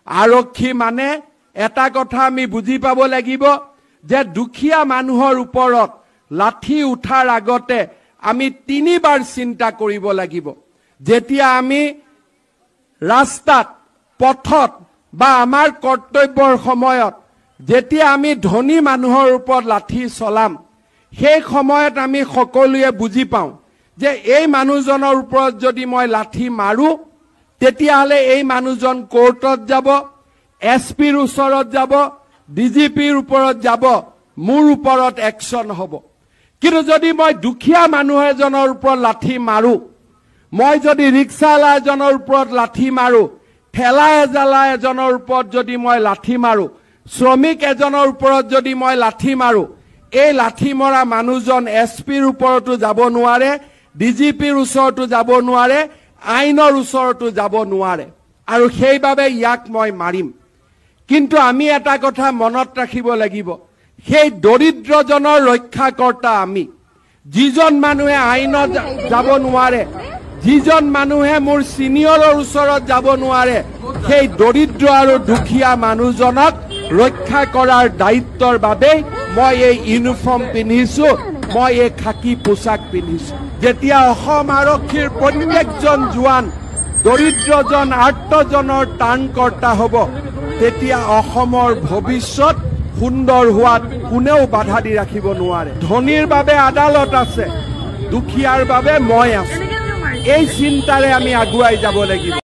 আৰক্ষী মানে এটা কথা আমি বুজি পাব লাগিব যে দুখীয়া মানুহৰ ওপৰত লাঠি উঠাৰ আগতে আমি 3 বাৰ চিন্তা কৰিব লাগিব। যেতিয়া আমি ৰাস্তাত পথত বা আমাৰ কৰ্তব্যৰ সময়ত যেতিয়া আমি ধনী মানুহৰ ওপৰত লাঠি চলাম সেই সময়ত আমি সকলোৱে বুজি পাওঁ যে এই মানুহজনৰ ওপৰত যদি মই লাঠি মাৰো তেতিয়াহলে এই মানুহজন কোৰ্টত যাব, এছপিৰ ওচৰত যাব, ডিজিপিৰ ওপৰত যাব, মোৰ ওপৰত একশন হ'ব। কিন্তু যদি মই দুখীয়া মানুহ এজনৰ ওপৰত লাঠি মাৰো, মই যদি ৰিক্সাৱালা এজনৰ ওপৰত লাঠি মাৰো, ঠেলা এজনৰ ওপৰত যদি মই লাঠি মাৰো, শ্ৰমিক এজনৰ ওপৰত যদি মই লাঠি মাৰো, এই লাঠি মৰা মানুহজন এছপিৰ ওপৰতো যাব নোৱাৰে, ডিজিপিৰ ওচৰতো যাব নোৱাৰে, আইনৰ ওচৰতো যাব নোৱাৰে, আৰু সেইবাবে ইয়াক মই মাৰিম। কিন্তু আমি এটা কথা মনত ৰাখিব লাগিব, সেই দৰিদ্ৰজনৰ ৰক্ষাকৰ্তা আমি। যিজন মানুহে আইনত যাব নোৱাৰে, যিজন মানুহে মোৰ সিনিয়ৰৰ ওচৰত যাব নোৱাৰে, সেই দৰিদ্ৰ আৰু দুখীয়া মানুহজনক ৰক্ষা কৰাৰ দায়িত্বৰ বাবে মই এই ইউনিফৰ্ম পিন্ধিছো, মই এই খাকী পোছাক পিন্ধিছো। যেতিয়া অসম আৰক্ষীৰ প্ৰত্যেকজন জোৱান দৰিদ্ৰজন আৰ্তজনৰ ত্ৰাণকৰ্তা হ'ব, তেতিয়া অসমৰ ভৱিষ্যত সুন্দৰ হোৱাত কোনেও বাধা দি ৰাখিব নোৱাৰে। ধনীৰ বাবে আদালত আছে, দুখীয়াৰ বাবে মই আছো। এই চিন্তাৰে আমি আগুৱাই যাব লাগিব।